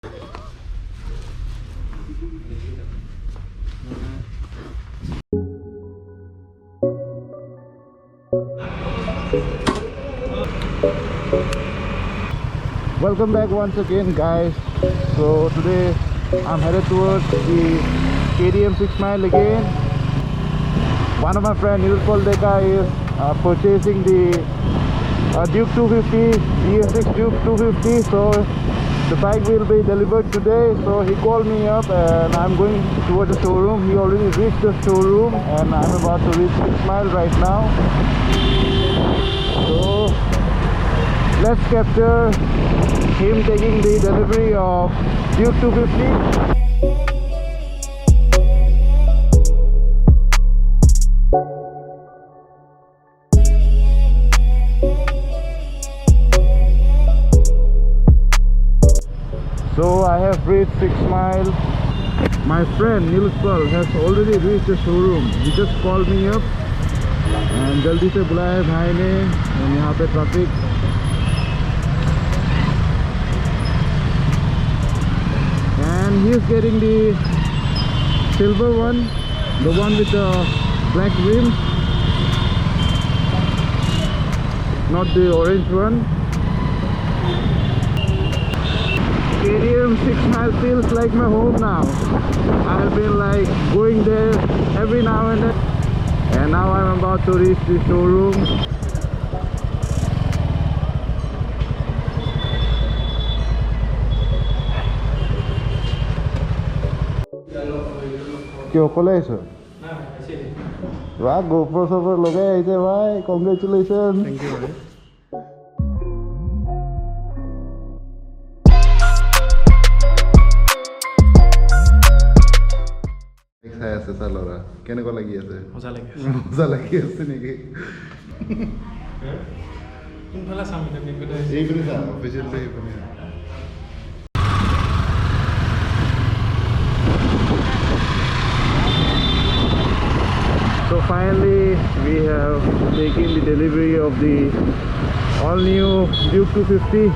Welcome back once again, guys. So today I'm headed towards the KTM 6 mile again. One of my friend DUKE is purchasing the Duke 250, BS6 Duke 250. So the bike will be delivered today. So he called me up and I'm going towards the showroom. He already reached the showroom and I'm about to reach 6 mile right now. So let's capture him taking the delivery of Duke 250. So I have reached 6 mile. My friend Nilspal has already reached the showroom. He just called me up and जल्दी से बुलाया है भाई ने और यहाँ पे traffic and he is getting the silver one, the one with the black rims, not the orange one. KTM 6 mile feels like my home now. I've been like going there every now and then, and now I'm about to reach the showroom. क्यों खोला है sir? वाह GoPro सोपर लोग हैं ऐसे भाई, congratulations. Thank you भाई. ऐसे साल हो रहा कहने को लगी ऐसे मजा लगी ऐसे नहीं गई तुम भला सामने करने को तो एक नहीं था ऑफिशियल से ही बने. So finally we have taken the delivery of the all new Duke 250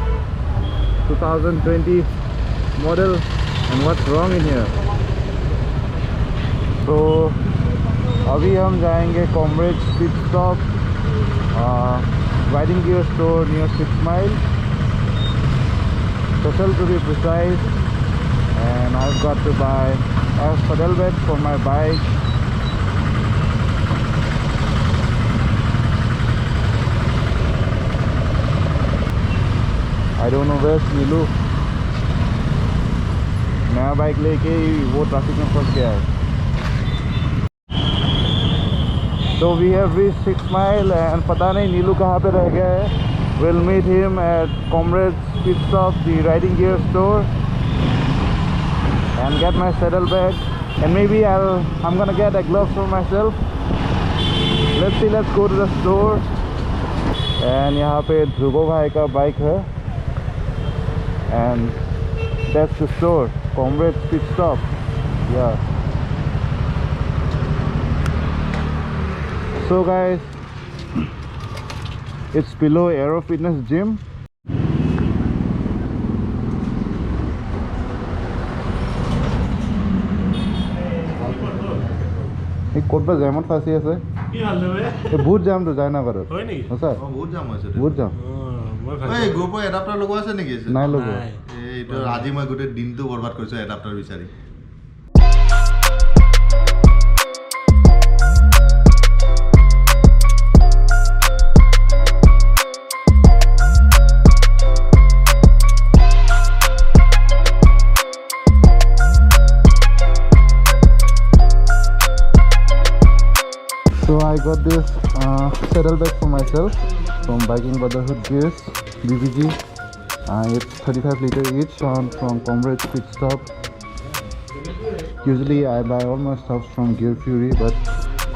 2020 model. And what's wrong in here? तो अभी हम जाएंगे comrade pit stop riding gear store near 6 mile, Special to be precise. And I've got to buy a pedal bed for my bike. I don't know where's Nilu. नया bike लेके वो traffic में फंस गया है. So we have reached 6 mile and पता नहीं नीलू कहाँ पे रह गया है. We'll meet him at Comrade's Pit Stop, the riding gear store, and get my saddlebag. And maybe I'm gonna get a glove for myself. Let's see. Let's go to the store. And यहाँ पे ध्रुव भाई का bike है. And that's the store, Comrade's Pit Stop. Yeah. So guys, it's below Aero Fitness Gym. एक coat पर जैमत फांसी है sir. ये हाल है. ये बहुत जाम तो जाना करो. होय नहीं. हाँ सर. बहुत जाम है सर. बहुत जाम. ओए ग्रुप एडाप्टर लगवा আছে নেকি? নাই লগवा. এইটো আজি মই গোটে দিনটো বৰবাদ কৰিছো এডাপ্টাৰ বিচাৰি. So I got this saddlebag for myself from Biking Brotherhood Gears, BBG. It's 35 liter each from Comrade's Pit Stop. Usually I buy all my stuff from Gear Fury, but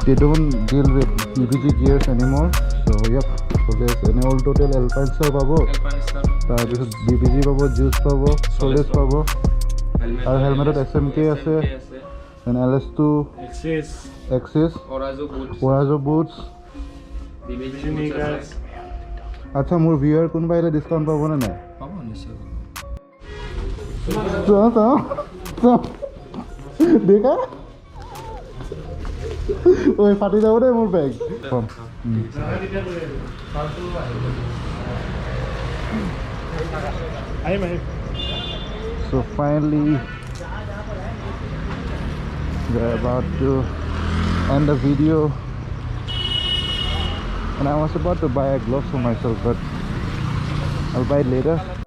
they don't deal with BBG gears anymore. So yep, so there's an all total Alpine Star pabo. This is BBG pabo, Juice pabo, Solis pabo. Our helmet SMK ase. And LS2 Axis Orazo boots. अच्छा मोर viewer কোনবা এলে discount পাবো না না? পাবো নিশ্চয়. so देखा ওই ফাটি যাব রে মোর bag So finally we're about to end the video, and I was about to buy a glove for myself, but I'll buy it later.